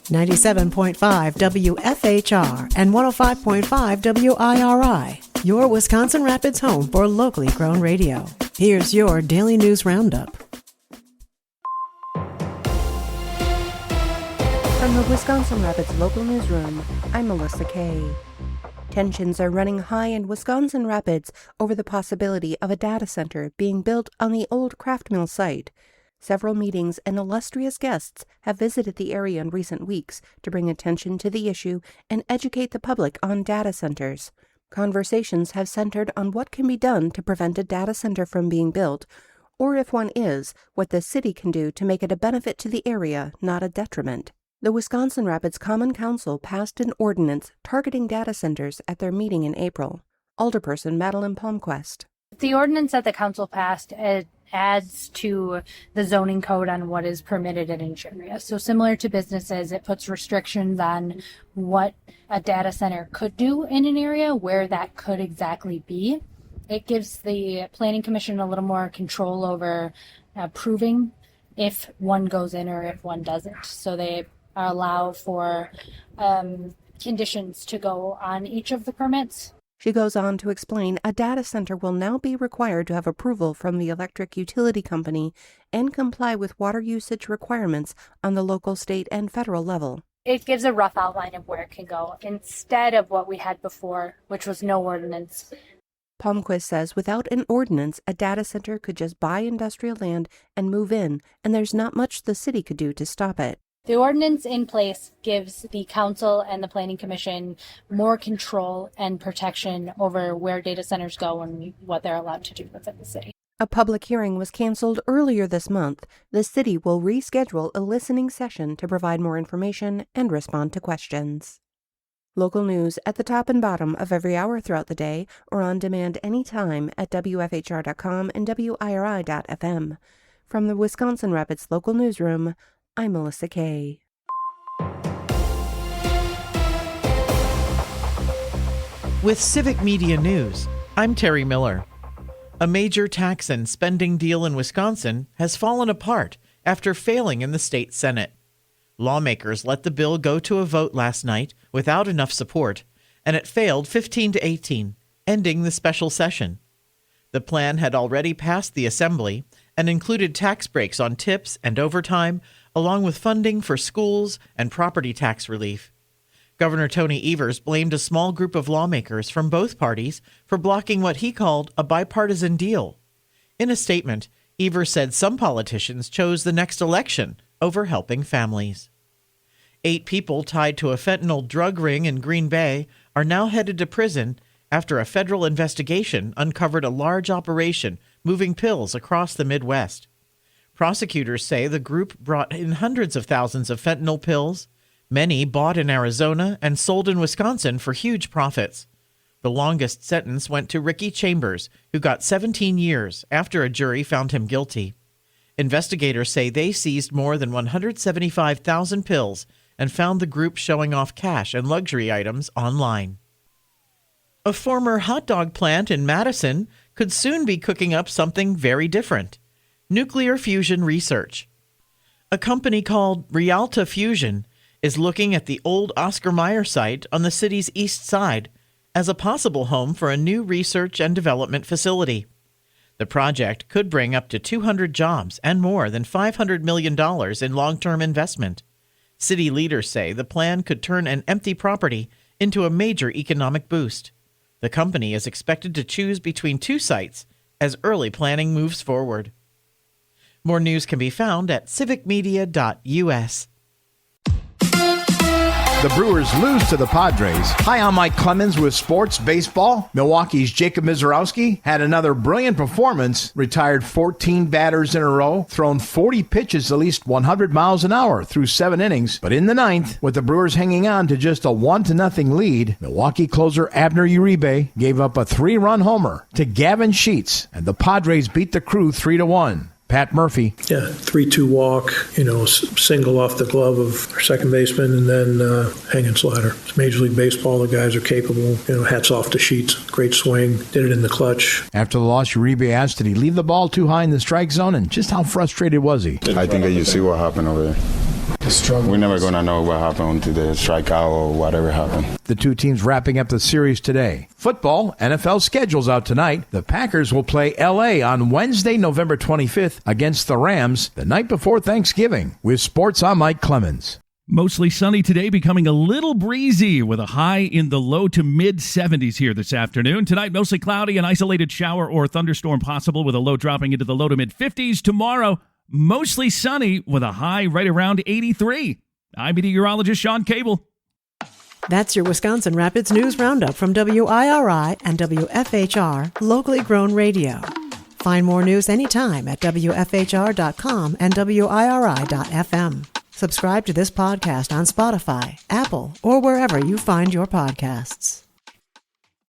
97.5 WFHR and 105.5 WIRI, your Wisconsin Rapids home for locally grown radio. Here's your Daily News Roundup. From the Wisconsin Rapids Local Newsroom, I'm Melissa Kay. Tensions are running high in Wisconsin Rapids over the possibility of a data center being built on the old Kraft Mill site. Several meetings and illustrious guests have visited the area in recent weeks to bring attention to the issue and educate the public on data centers. Conversations have centered on what can be done to prevent a data center from being built, or if one is, what the city can do to make it a benefit to the area, not a detriment. The Wisconsin Rapids Common Council passed an ordinance targeting data centers at their meeting in April. Alderperson Madeline Palmquist. The ordinance that the council passed adds to the zoning code on what is permitted in each area. So similar to businesses, it puts restrictions on what a data center could do in an area, where that could exactly be. It gives the Planning Commission a little more control over proving if one goes in or if one doesn't. So they allow for conditions to go on each of the permits. She goes on to explain a data center will now be required to have approval from the electric utility company and comply with water usage requirements on the local, state, and federal level. It gives a rough outline of where it can go instead of what we had before, which was no ordinance. Palmquist says without an ordinance, a data center could just buy industrial land and move in, and there's not much the city could do to stop it. The ordinance in place gives the council and the planning commission more control and protection over where data centers go and what they're allowed to do within the city. A public hearing was canceled earlier this month. The city will reschedule a listening session to provide more information and respond to questions. Local news at the top and bottom of every hour throughout the day or on demand anytime at WFHR.com and WIRI.FM. From the Wisconsin Rapids Local Newsroom, I'm Melissa Kay. With Civic Media News, I'm Terry Miller. A major tax and spending deal in Wisconsin has fallen apart after failing in the state Senate. Lawmakers let the bill go to a vote last night without enough support, and it failed 15-18, ending the special session. The plan had already passed the Assembly and included tax breaks on tips and overtime, along with funding for schools and property tax relief. Governor Tony Evers blamed a small group of lawmakers from both parties for blocking what he called a bipartisan deal. In a statement, Evers said some politicians chose the next election over helping families. 8 people tied to a fentanyl drug ring in Green Bay are now headed to prison after a federal investigation uncovered a large operation moving pills across the Midwest. Prosecutors say the group brought in hundreds of thousands of fentanyl pills, many bought in Arizona and sold in Wisconsin for huge profits. The longest sentence went to Ricky Chambers, who got 17 years after a jury found him guilty. Investigators say they seized more than 175,000 pills and found the group showing off cash and luxury items online. A former hot dog plant in Madison could soon be cooking up something very different: nuclear fusion research. A company called Rialta Fusion is looking at the old Oscar Mayer site on the city's east side as a possible home for a new research and development facility. The project could bring up to 200 jobs and more than $500 million in long-term investment. City leaders say the plan could turn an empty property into a major economic boost. The company is expected to choose between 2 sites as early planning moves forward. More news can be found at civicmedia.us. The Brewers lose to the Padres. Hi, I'm Mike Clemens with Sports Baseball. Milwaukee's Jacob Mizorowski had another brilliant performance, retired 14 batters in a row, thrown 40 pitches at least 100 miles an hour through 7 innings. But in the 9th, with the Brewers hanging on to just a 1-0 lead, Milwaukee closer Abner Uribe gave up a 3-run homer to Gavin Sheets, and the Padres beat the Crew 3-1. Pat Murphy. Yeah, 3-2 walk, single off the glove of our second baseman, and then hanging slider. It's Major League Baseball. The guys are capable. Hats off to Sheets. Great swing. Did it in the clutch. After the loss, Uribe asked, did he leave the ball too high in the strike zone, and just how frustrated was he? I think that you see what happened over there. We're never going to know what happened to the strikeout or whatever happened. The two teams wrapping up the series today. Football, NFL schedules out tonight. The Packers will play L.A. on Wednesday, November 25th against the Rams the night before Thanksgiving. With sports, I'm Mike Clemens. Mostly sunny today, becoming a little breezy with a high in the low to mid 70s here this afternoon. Tonight, mostly cloudy, an isolated shower or thunderstorm possible with a low dropping into the low to mid 50s. Tomorrow, mostly sunny with a high right around 83. I'm meteorologist Sean Cable. That's your Wisconsin Rapids News Roundup from WIRI and WFHR, locally grown radio. Find more news anytime at WFHR.com and WIRI.FM. Subscribe to this podcast on Spotify, Apple, or wherever you find your podcasts.